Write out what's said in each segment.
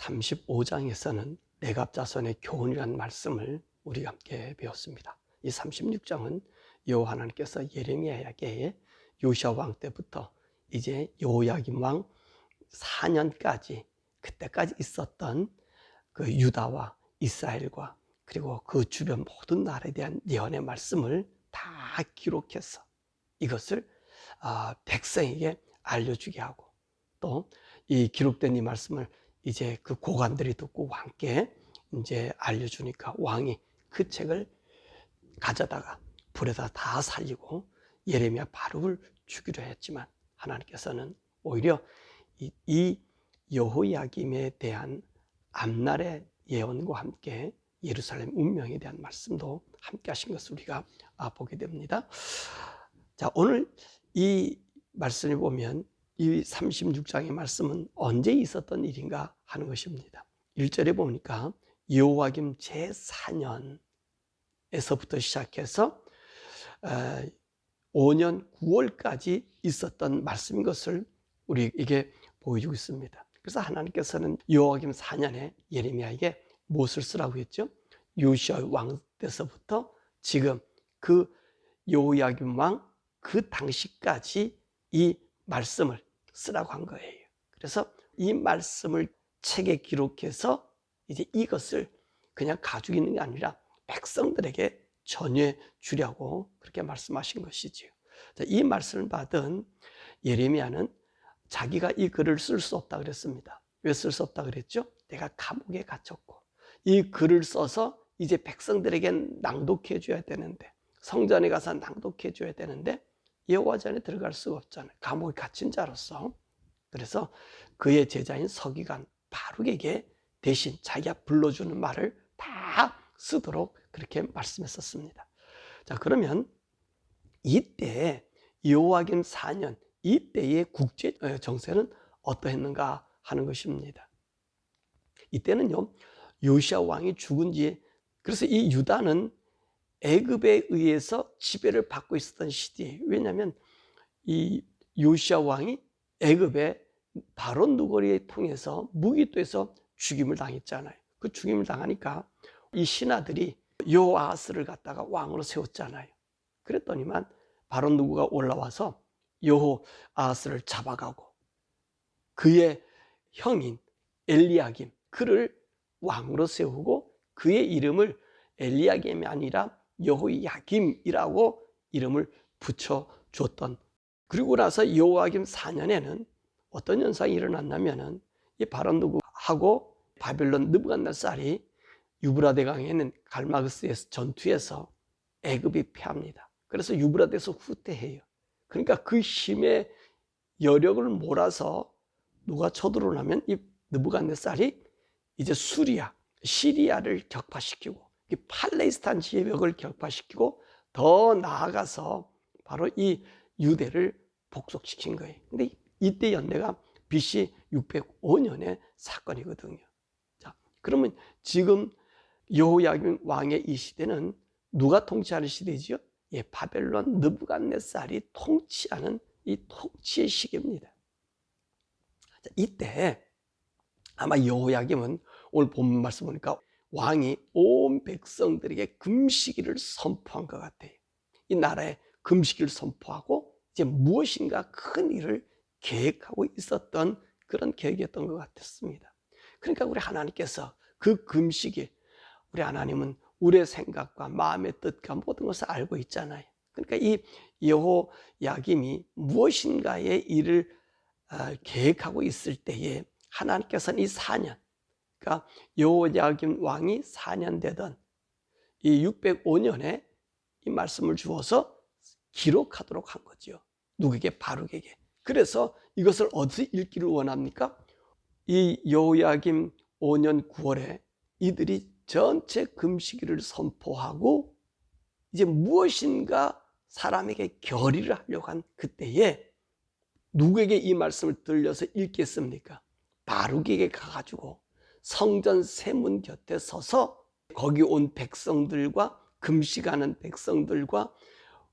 35장에서는 레갑자손의 교훈이라는 말씀을 우리가 함께 배웠습니다. 이 36장은 여호와 하나님께서 예레미야에게 요시야 왕 때부터 이제 여호야김 왕 4년까지 그때까지 있었던 그 유다와 이스라엘과 그리고 그 주변 모든 나라에 대한 예언의 말씀을 다 기록해서 이것을 백성에게 알려주게 하고, 또 이 기록된 이 말씀을 이제 그 고관들이 듣고 왕께 이제 알려주니까 왕이 그 책을 가져다가 불에다 다 살리고 예레미야 바룩을 죽이려 했지만 하나님께서는 오히려 이 여호야김에 대한 앞날의 예언과 함께 예루살렘 운명에 대한 말씀도 함께 하신 것을 우리가 보게 됩니다. 자, 오늘 이 말씀을 보면 이 36장의 말씀은 언제 있었던 일인가 하는 것입니다. 1절에 보니까 여호야김 제4년에서부터 시작해서 5년 9월까지 있었던 말씀인 것을 우리에게 보여주고 있습니다. 그래서 하나님께서는 여호야김 4년에 예레미야에게 무엇을 쓰라고 했죠? 요시야 왕 때서부터 지금 그 여호야김 왕 그 당시까지 이 말씀을 쓰라고 한 거예요. 그래서 이 말씀을 책에 기록해서 이제 이것을 그냥 가지고 있는 게 아니라 백성들에게 전해 주려고 그렇게 말씀하신 것이지요. 이 말씀을 받은 예레미야는 자기가 이 글을 쓸 수 없다 그랬습니다. 왜 쓸 수 없다 그랬죠? 내가 감옥에 갇혔고 이 글을 써서 이제 백성들에게 낭독해 줘야 되는데, 성전에 가서 낭독해 줘야 되는데 여호와전에 들어갈 수가 없잖아요. 감옥에 갇힌 자로서. 그래서 그의 제자인 서기관 바룩에게 대신 자기가 불러주는 말을 다 쓰도록 그렇게 말씀했었습니다. 자, 그러면 이때 여호야김 4년 이때의 국제 정세는 어떠했는가 하는 것입니다. 이때는요, 요시야 왕이 죽은 지, 그래서 이 유다는 애굽에 의해서 지배를 받고 있었던 시대예요. 왜냐하면 이 요시야 왕이 애굽에 바로 누거리에 통해서 무기토에서 죽임을 당했잖아요. 그 죽임을 당하니까 이 신하들이 여호아하스를 갖다가 왕으로 세웠잖아요. 그랬더니만 바로 누구가 올라와서 여호아하스를 잡아가고 그의 형인 엘리야김 그를 왕으로 세우고 그의 이름을 엘리야김이 아니라 여호야김이라고 이름을 붙여줬던. 그리고 나서 여호야김 4년에는 어떤 현상이 일어났냐면은 이 바로 누구하고 바벨론 느부갓네살이 유브라데 강에 있는 갈마그스의 전투에서 애굽이 패합니다. 그래서 유브라데에서 후퇴해요. 그러니까 그 힘의 여력을 몰아서 누가 쳐들어오냐면 이 느부갓네살이 이제 시리아를 격파시키고 이 팔레스타인 지역을 격파시키고 더 나아가서 바로 이 유대를 복속시킨 거예요. 근데 이때 연대가 BC 605년의 사건이거든요. 자, 그러면 지금 여호야김 왕의 이 시대는 누가 통치하는 시대지요? 예, 바벨론 느부갓네살이 통치하는 이 통치의 시기입니다. 자, 이때 아마 여호야김은 오늘 본문 말씀 보니까 왕이 온 백성들에게 금식일을 선포한 것 같아요. 이 나라에 금식일을 선포하고 이제 무엇인가 큰 일을 계획하고 있었던 그런 계획이었던 것 같았습니다. 그러니까 우리 하나님께서 그 금식일, 우리 하나님은 우리의 생각과 마음의 뜻과 모든 것을 알고 있잖아요. 그러니까 이 여호야김이 무엇인가의 일을 계획하고 있을 때에 하나님께서는 이 4년, 그러니까 여호야김 왕이 4년 되던 이 605년에 이 말씀을 주어서 기록하도록 한 거죠. 누구에게? 바룩에게. 그래서 이것을 어디서 읽기를 원합니까? 이 여호야김 5년 9월에 이들이 전체 금식일을 선포하고 이제 무엇인가 사람에게 결의를 하려고 한 그때에 누구에게 이 말씀을 들려서 읽겠습니까? 바룩에게 가가지고 성전 세문 곁에 서서 거기 온 백성들과 금식하는 백성들과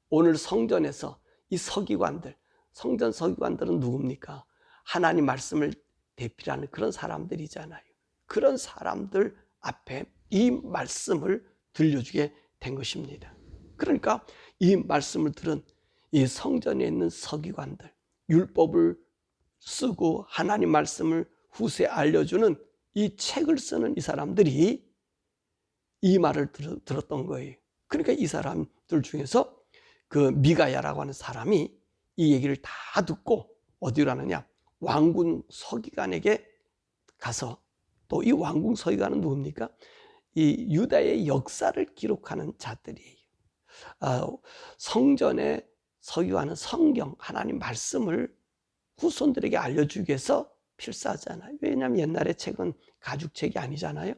오늘 성전에서 이 서기관들, 성전 서기관들은 누굽니까? 하나님 말씀을 대필하는 그런 사람들이잖아요. 그런 사람들 앞에 이 말씀을 들려주게 된 것입니다. 그러니까 이 말씀을 들은 이 성전에 있는 서기관들, 율법을 쓰고 하나님 말씀을 후세에 알려주는 이 책을 쓰는 이 사람들이 이 말을 들었던 거예요. 그러니까 이 사람들 중에서 그 미가야라고 하는 사람이 이 얘기를 다 듣고 어디로 가느냐, 왕궁 서기관에게 가서, 또 이 왕궁 서기관은 누굽니까? 이 유다의 역사를 기록하는 자들이에요. 성전의 서기관은 성경, 하나님 말씀을 후손들에게 알려주기 위해서 필사하잖아요. 왜냐하면 옛날의 책은 가죽책이 아니잖아요.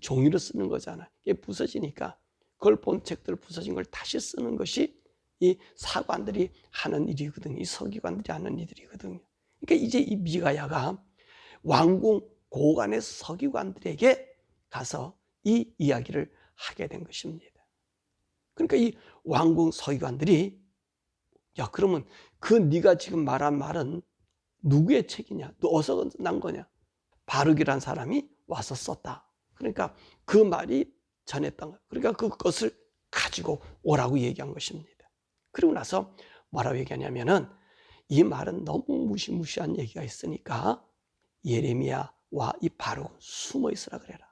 종이로 쓰는 거잖아요. 이게 부서지니까 그걸 본 책들 부서진 걸 다시 쓰는 것이 이 사관들이 하는 일이거든요. 이 서기관들이 하는 일이거든요. 그러니까 이제 이 미가야가 왕궁 고관의 서기관들에게 가서 이 이야기를 하게 된 것입니다. 그러니까 이 왕궁 서기관들이, 야, 그러면 그 네가 지금 말한 말은 누구의 책이냐? 또 어디서 난 거냐? 바룩이라는 사람이 와서 썼다. 그러니까 그 말이 전했던 거예요. 그러니까 그것을 가지고 오라고 얘기한 것입니다. 그리고 나서 뭐라고 얘기하냐면은, 이 말은 너무 무시무시한 얘기가 있으니까 예레미야와 이 바룩은 숨어 있으라 그래라.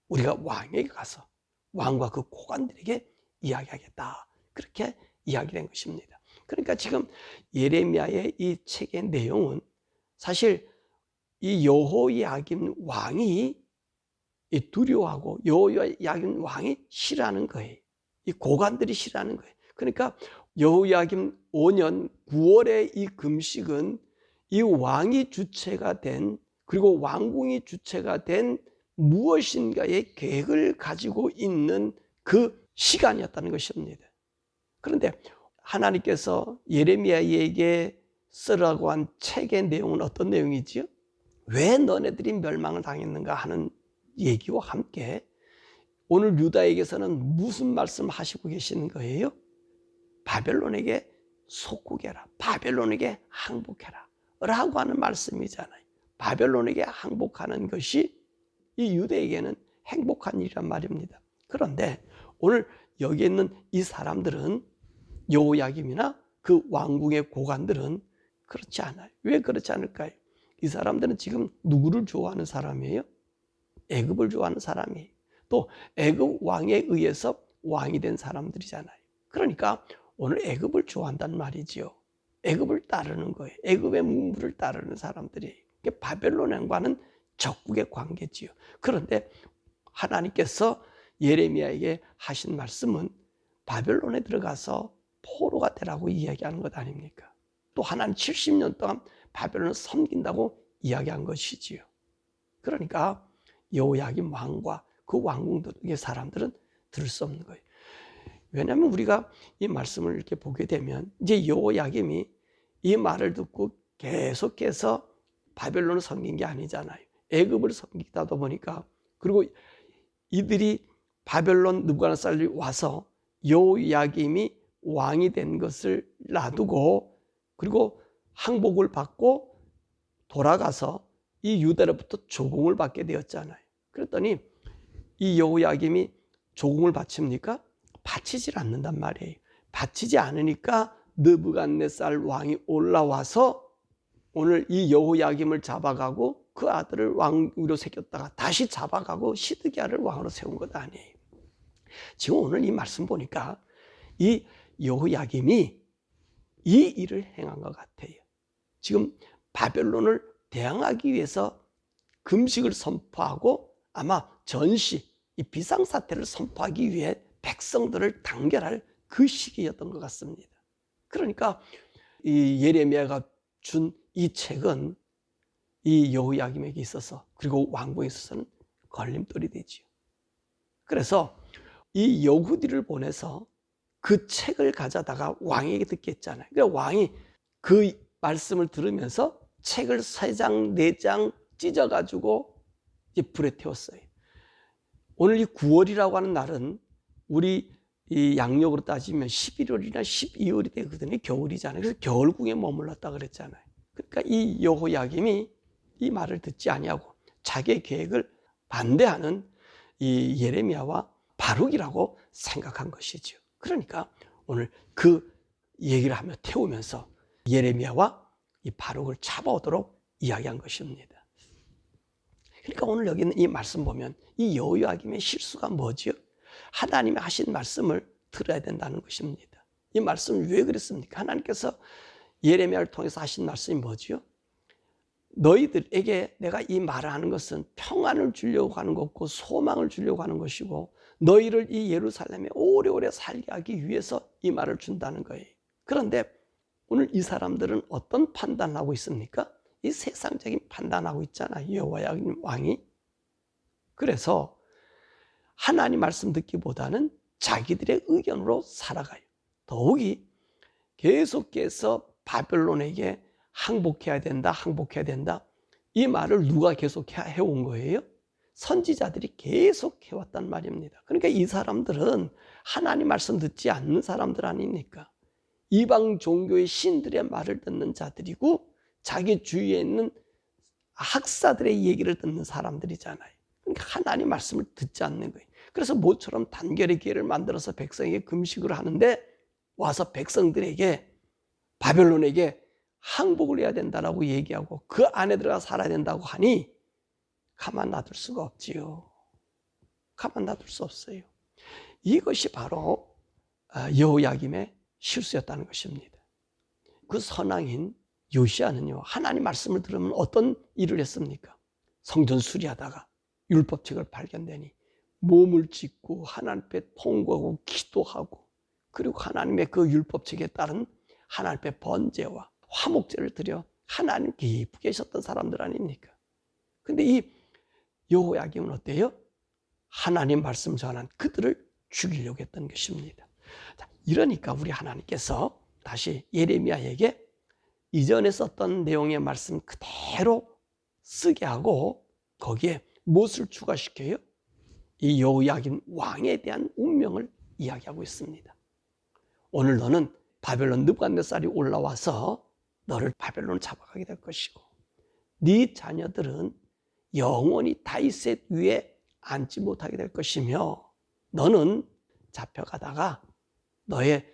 우리가 왕에게 가서 왕과 그 고관들에게 이야기하겠다. 그렇게 이야기된 것입니다. 그러니까 지금 예레미야의 이 책의 내용은 사실 이 여호야김 왕이 두려워하고 여호야김 왕이 싫어하는 거예요. 이 고관들이 싫어하는 거예요. 그러니까 여호야김 5년 9월의 이 금식은 이 왕이 주체가 된, 그리고 왕궁이 주체가 된 무엇인가의 계획을 가지고 있는 그 시간이었다는 것입니다. 그런데 하나님께서 예레미야에게 쓰라고 한 책의 내용은 어떤 내용이지요? 왜 너네들이 멸망을 당했는가 하는 얘기와 함께 오늘 유다에게서는 무슨 말씀을 하시고 계시는 거예요? 바벨론에게 속국해라, 바벨론에게 항복해라 라고 하는 말씀이잖아요. 바벨론에게 항복하는 것이 이 유대에게는 행복한 일이란 말입니다. 그런데 오늘 여기 있는 이 사람들은, 여호야김이나 그 왕궁의 고관들은 그렇지 않아요. 왜 그렇지 않을까요? 이 사람들은 지금 누구를 좋아하는 사람이에요? 애굽을 좋아하는 사람이에요. 또 애굽 왕에 의해서 왕이 된 사람들이잖아요. 그러니까 오늘 애굽을 좋아한다는 말이지요. 애굽을 따르는 거예요. 애굽의 문물을 따르는 사람들이. 바벨론과는 적국의 관계지요. 그런데 하나님께서 예레미야에게 하신 말씀은 바벨론에 들어가서 포로가 되라고 이야기하는 것 아닙니까? 또 하나님 70년 동안 바벨론을 섬긴다고 이야기한 것이지요. 그러니까 여호야김 왕과 그 왕궁의 사람들은 들을 수 없는 거예요. 왜냐하면 우리가 이 말씀을 이렇게 보게 되면 이제 여호야김이 이 말을 듣고 계속해서 바벨론을 섬긴 게 아니잖아요. 애굽을 섬기다 보니까, 그리고 이들이 바벨론 느부갓네살이 와서 여호야김이 왕이 된 것을 놔두고, 그리고 항복을 받고 돌아가서 이 유다로부터 조공을 받게 되었잖아요. 그랬더니 이 여호야김이 조공을 바칩니까? 바치질 않는단 말이에요. 바치지 않으니까 느부갓네살 왕이 올라와서 오늘 이 여호야김을 잡아가고 그 아들을 왕으로 새겼다가 다시 잡아가고 시드기야를 왕으로 세운 것 아니에요. 지금 오늘 이 말씀 보니까 이 여호야김이 이 일을 행한 것 같아요. 지금 바벨론을 대항하기 위해서 금식을 선포하고 아마 전시, 이 비상사태를 선포하기 위해 백성들을 단결할 그 시기였던 것 같습니다. 그러니까 이 예레미야가 준 이 책은 이 여호야김에게 있어서, 그리고 왕궁에 있어서는 걸림돌이 되지요. 그래서 이 여후디를 보내서 그 책을 가져다가 왕에게 듣게 했잖아요. 그러니까 왕이 그 말씀을 들으면서 책을 3장, 4장 찢어가지고 이제 불에 태웠어요. 오늘 이 9월이라고 하는 날은 우리 이 양력으로 따지면 11월이나 12월이 되거든요. 겨울이잖아요. 그래서 겨울궁에 머물렀다 그랬잖아요. 그러니까 이 여호야김이 이 말을 듣지 아니하고 자기의 계획을 반대하는 이 예레미야와 바룩이라고 생각한 것이죠. 그러니까 오늘 그 얘기를 하며 태우면서 예레미야와 이 바룩을 잡아오도록 이야기한 것입니다. 그러니까 오늘 여기 있는 이 말씀 보면 이 여호야김의 실수가 뭐지요? 하나님이 하신 말씀을 들어야 된다는 것입니다. 이 말씀을 왜 그랬습니까? 하나님께서 예레미야를 통해서 하신 말씀이 뭐지요? 너희들에게 내가 이 말을 하는 것은 평안을 주려고 하는 것고 소망을 주려고 하는 것이고 너희를 이 예루살렘에 오래오래 살게 하기 위해서 이 말을 준다는 거예요. 그런데 오늘 이 사람들은 어떤 판단을 하고 있습니까? 이 세상적인 판단하고 있잖아요. 여호야김 왕이. 그래서 하나님 말씀 듣기보다는 자기들의 의견으로 살아가요. 더욱이 계속해서 바벨론에게 항복해야 된다, 항복해야 된다. 이 말을 누가 계속 해온 거예요? 선지자들이 계속 해왔단 말입니다. 그러니까 이 사람들은 하나님 말씀 듣지 않는 사람들 아닙니까? 이방 종교의 신들의 말을 듣는 자들이고 자기 주위에 있는 학사들의 얘기를 듣는 사람들이잖아요. 그러니까 하나님 말씀을 듣지 않는 거예요. 그래서 모처럼 단결의 기회를 만들어서 백성에게 금식을 하는데 와서 백성들에게 바벨론에게 항복을 해야 된다라고 얘기하고 그 안에 들어가 살아야 된다고 하니 가만 놔둘 수가 없지요. 가만 놔둘 수 없어요. 이것이 바로 여호야김의 실수였다는 것입니다. 그 선왕인 요시야는요, 하나님 말씀을 들으면 어떤 일을 했습니까? 성전 수리하다가 율법책을 발견되니 몸을 찢고 하나님 앞에 통곡하고 기도하고 그리고 하나님의 그 율법책에 따른 하나님 앞에 번제와 화목제를 드려 하나님 기쁘게 하셨던 사람들 아닙니까? 근데 이 여호야김은 어때요? 하나님 말씀 전한 그들을 죽이려고 했던 것입니다. 자, 이러니까 우리 하나님께서 다시 예레미야에게 이전에 썼던 내용의 말씀 그대로 쓰게 하고 거기에 무엇을 추가시켜요? 이 여호야김 왕에 대한 운명을 이야기하고 있습니다. 오늘 너는 바벨론 느부갓네살이 올라와서 너를 바벨론 잡아가게 될 것이고 네 자녀들은 영원히 다윗의 위에 앉지 못하게 될 것이며 너는 잡혀가다가 너의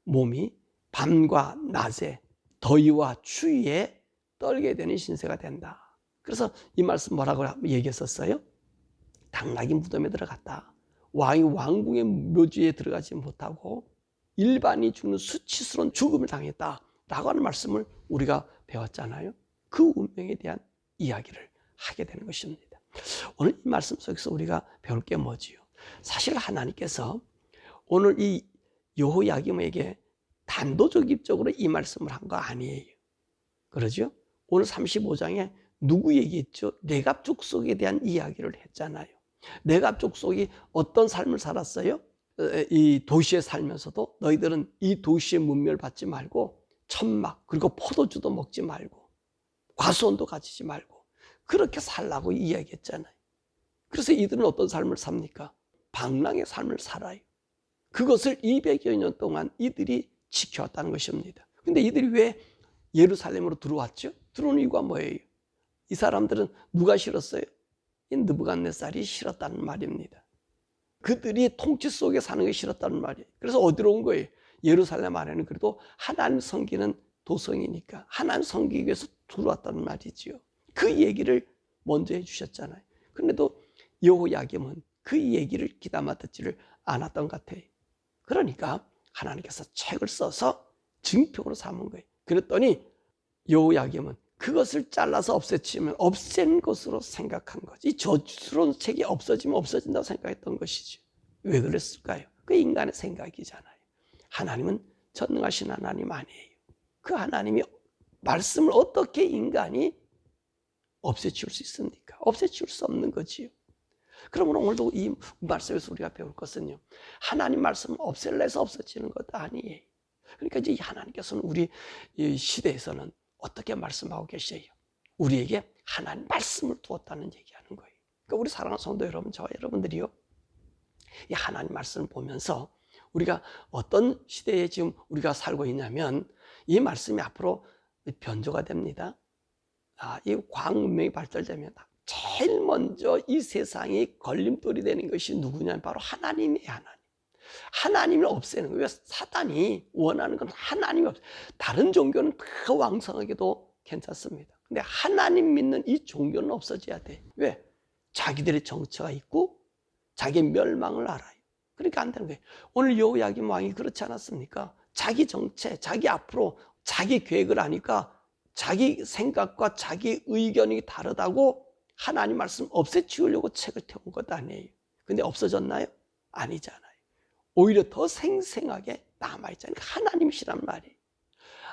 몸이 밤과 낮에 더위와 추위에 떨게 되는 신세가 된다. 그래서 이 말씀 뭐라고 얘기했었어요? 당나귀 무덤에 들어갔다. 왕이 왕궁의 묘지에 들어가지 못하고 일반이 죽는 수치스러운 죽음을 당했다 라고 하는 말씀을 우리가 배웠잖아요. 그 운명에 대한 이야기를 하게 되는 것입니다. 오늘 이 말씀 속에서 우리가 배울 게 뭐지요? 사실 하나님께서 오늘 이 여호야김에게 단도직입적으로 이 말씀을 한 거 아니에요. 그러죠? 오늘 35장에 누구 얘기했죠? 레갑 족속에 대한 이야기를 했잖아요. 레갑 족속이 어떤 삶을 살았어요? 이 도시에 살면서도 너희들은 이 도시의 문명을 받지 말고 천막 그리고 포도주도 먹지 말고 과수원도 가지지 말고 그렇게 살라고 이야기했잖아요. 그래서 이들은 어떤 삶을 삽니까? 방랑의 삶을 살아요. 그것을 200여 년 동안 이들이 지켜왔다는 것입니다. 근데 이들이 왜 예루살렘으로 들어왔죠? 들어온 이유가 뭐예요? 이 사람들은 누가 싫었어요? 이 느부갓네살이 싫었다는 말입니다. 그들이 통치 속에 사는 게 싫었다는 말이에요. 그래서 어디로 온 거예요? 예루살렘 안에는 그래도 하나님 섬기는 도성이니까 하나님 섬기기 위해서 들어왔다는 말이지요. 그 얘기를 먼저 해주셨잖아요. 그런데도 여호야김은 그 얘기를 귀담아 듣지를 않았던 것 같아요. 그러니까 하나님께서 책을 써서 증표로 삼은 거예요. 그랬더니 여호야김은 그것을 잘라서 없애치면 없앤 것으로 생각한 거지. 이 저주스러운 책이 없어지면 없어진다고 생각했던 것이죠. 왜 그랬을까요? 그 인간의 생각이잖아요. 하나님은 전능하신 하나님 아니에요. 그 하나님이 말씀을 어떻게 인간이 없애치울 수 있습니까? 없애치울 수 없는 거지요. 그러면 오늘도 이 말씀에서 우리가 배울 것은요, 하나님 말씀을 없앨래 해서 없어지는 것 아니에요. 그러니까 이제 하나님께서는 우리 시대에서는 어떻게 말씀하고 계셔요? 우리에게 하나님 말씀을 두었다는 얘기하는 거예요. 그러니까 우리 사랑하는 성도 여러분, 저와 여러분들이요, 이 하나님 말씀을 보면서 우리가 어떤 시대에 지금 우리가 살고 있냐면 이 말씀이 앞으로 변조가 됩니다. 이 과학 문명이 발달되면 제일 먼저 이 세상이 걸림돌이 되는 것이 누구냐면 바로 하나님이에요. 하나님을 없애는 거예요. 왜? 사단이 원하는 건 하나님이 없어요. 다른 종교는 다 왕성하게도 괜찮습니다. 근데 하나님 믿는 이 종교는 없어져야 돼. 왜? 자기들의 정체가 있고 자기의 멸망을 알아요. 그러니까 안 되는 거예요. 오늘 여호야김 왕이 그렇지 않았습니까? 자기 정체, 자기 앞으로 자기 계획을 아니까 자기 생각과 자기 의견이 다르다고 하나님 말씀 없애치우려고 책을 태운 것 아니에요. 근데 없어졌나요? 아니잖아요. 오히려 더 생생하게 남아있잖아요. 하나님이시란 말이에요.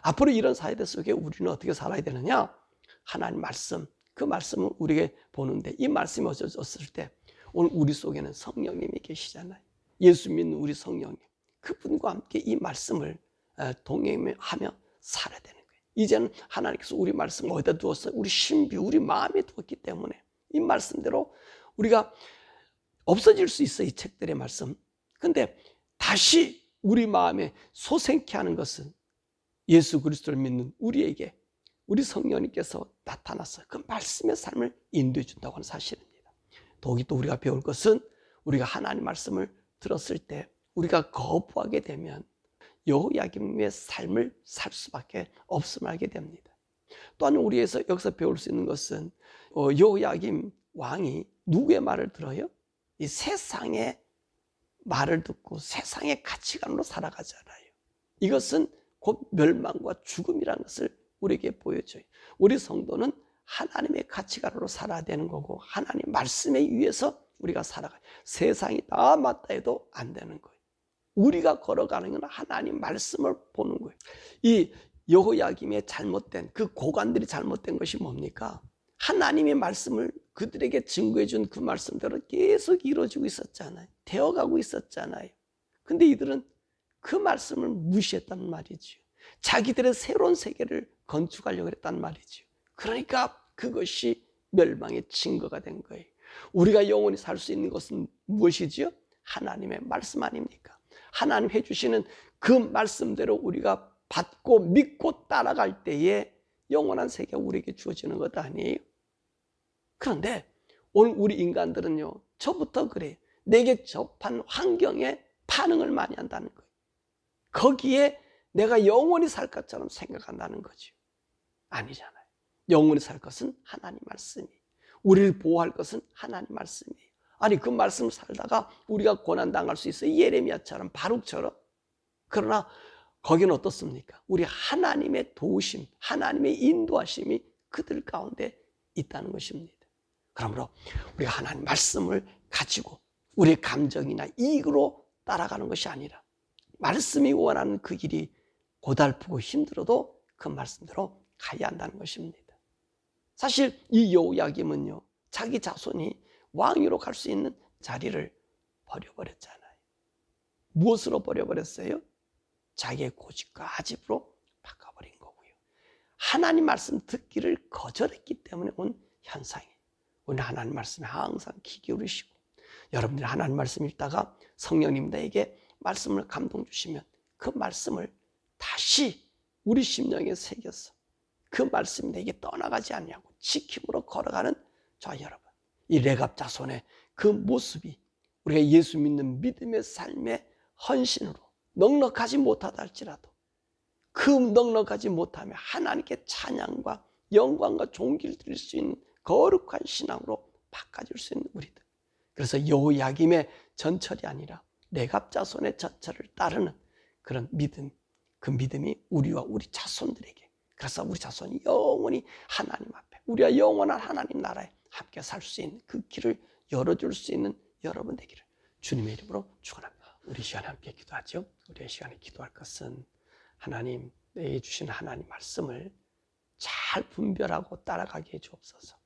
앞으로 이런 사회 속에 우리는 어떻게 살아야 되느냐? 하나님 말씀, 그 말씀을 우리에게 보는데 이 말씀이 어쩌졌을 때 오늘 우리 속에는 성령님이 계시잖아요. 예수 믿는 우리 성령님, 그분과 함께 이 말씀을 동행하며 살아야 되는 거예요. 이제는 하나님께서 우리 말씀을 어디다 두었어요? 우리 신비, 우리 마음에 두었기 때문에 이 말씀대로 우리가 없어질 수 있어요. 이 책들의 말씀. 근데 다시 우리 마음에 솟생케 하는 것은 예수 그리스도를 믿는 우리에게 우리 성령님께서 나타나서 그 말씀의 삶을 인도해 준다고 하는 사실입니다. 더욱이 또 우리가 배울 것은 우리가 하나님 말씀을 들었을 때 우리가 거부하게 되면 여호야김의 삶을 살 수밖에 없음을 알게 됩니다. 또한 우리에서 여기서 배울 수 있는 것은 여호야김 왕이 누구의 말을 들어요? 이 세상의 말을 듣고 세상의 가치관으로 살아가잖아요. 이것은 곧 멸망과 죽음이라는 것을 우리에게 보여줘요. 우리 성도는 하나님의 가치관으로 살아야 되는 거고 하나님 말씀에 의해서 우리가 살아가요. 세상이 다 맞다 해도 안 되는 거예요. 우리가 걸어가는 건 하나님 말씀을 보는 거예요. 이 여호야김의 잘못된 그 고관들이 잘못된 것이 뭡니까? 하나님의 말씀을 그들에게 증거해 준 그 말씀대로 계속 이루어지고 있었잖아요. 되어가고 있었잖아요. 근데 이들은 그 말씀을 무시했단 말이죠. 자기들의 새로운 세계를 건축하려고 했단 말이죠. 그러니까 그것이 멸망의 증거가 된 거예요. 우리가 영원히 살 수 있는 것은 무엇이지요? 하나님의 말씀 아닙니까? 하나님 해주시는 그 말씀대로 우리가 받고 믿고 따라갈 때에 영원한 세계가 우리에게 주어지는 것 아니에요? 그런데 오늘 우리 인간들은요, 저부터 그래요. 내게 접한 환경에 반응을 많이 한다는 거예요. 거기에 내가 영원히 살 것처럼 생각한다는 거죠. 아니잖아요. 영원히 살 것은 하나님 말씀이에요. 우리를 보호할 것은 하나님 말씀이에요. 아니 그 말씀을 살다가 우리가 고난당할 수 있어요. 예레미야처럼 바룩처럼. 그러나 거기는 어떻습니까? 우리 하나님의 도우심, 하나님의 인도하심이 그들 가운데 있다는 것입니다. 그러므로 우리가 하나님 말씀을 가지고 우리의 감정이나 이익으로 따라가는 것이 아니라 말씀이 원하는 그 길이 고달프고 힘들어도 그 말씀대로 가야 한다는 것입니다. 사실 이 여호야김은요, 자기 자손이 왕위로 갈 수 있는 자리를 버려버렸잖아요. 무엇으로 버려버렸어요? 자기의 고집과 아집으로 바꿔버린 거고요. 하나님 말씀 듣기를 거절했기 때문에 온 현상이에요. 오늘 하나님 말씀에 항상 귀 기울이시고 여러분들이 하나님 말씀 읽다가 성령님 나에게 말씀을 감동 주시면 그 말씀을 다시 우리 심령에 새겨서 그 말씀이 내게 떠나가지 않냐고 지킴으로 걸어가는 저 여러분, 이 레갑 자손의 그 모습이 우리가 예수 믿는 믿음의 삶의 헌신으로 넉넉하지 못하다 할지라도 그 넉넉하지 못하며 하나님께 찬양과 영광과 존귀를 드릴 수 있는 거룩한 신앙으로 바꿔줄 수 있는 우리들. 그래서 여호야김의 전철이 아니라 레갑 자손의 전철을 따르는 그런 믿음, 그 믿음이 우리와 우리 자손들에게, 그래서 우리 자손이 영원히 하나님 앞에 우리와 영원한 하나님 나라에 함께 살 수 있는 그 길을 열어줄 수 있는 여러분 되기를 주님의 이름으로 축원합니다. 우리 시간에 함께 기도하죠. 우리의 시간에 기도할 것은 하나님, 내게 주신 하나님 말씀을 잘 분별하고 따라가게 해 주옵소서.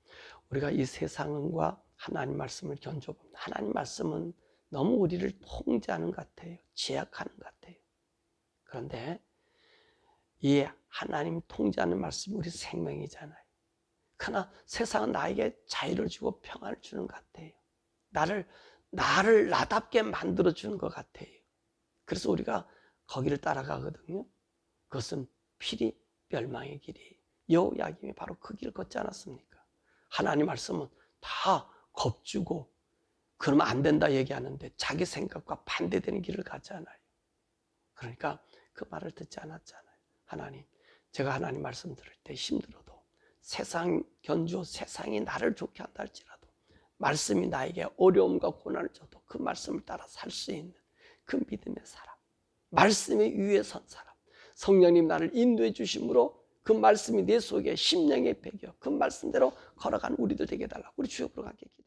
우리가 이 세상과 하나님 말씀을 견줘봅니다. 하나님 말씀은 너무 우리를 통제하는 것 같아요. 제약하는 것 같아요. 그런데 이 하나님 통제하는 말씀이 우리 생명이잖아요. 그러나 세상은 나에게 자유를 주고 평안을 주는 것 같아요. 나를 나답게 만들어주는 것 같아요. 그래서 우리가 거기를 따라가거든요. 그것은 필히 멸망의 길이에요. 여호야김이 바로 그 길을 걷지 않았습니까? 하나님 말씀은 다 겁주고 그러면 안 된다 얘기하는데 자기 생각과 반대되는 길을 가잖아요. 그러니까 그 말을 듣지 않았잖아요. 하나님, 제가 하나님 말씀 들을 때 힘들어도 세상 견주 세상이 나를 좋게 한다 할지라도 말씀이 나에게 어려움과 고난을 줘도 그 말씀을 따라 살 수 있는 그 믿음의 사람, 말씀의 위에 선 사람, 성령님 나를 인도해 주심으로 그 말씀이 내 속에 심령에 배겨 그 말씀대로 걸어간 우리들 되게 해달라고 우리 주역으로 함께 기도합니다.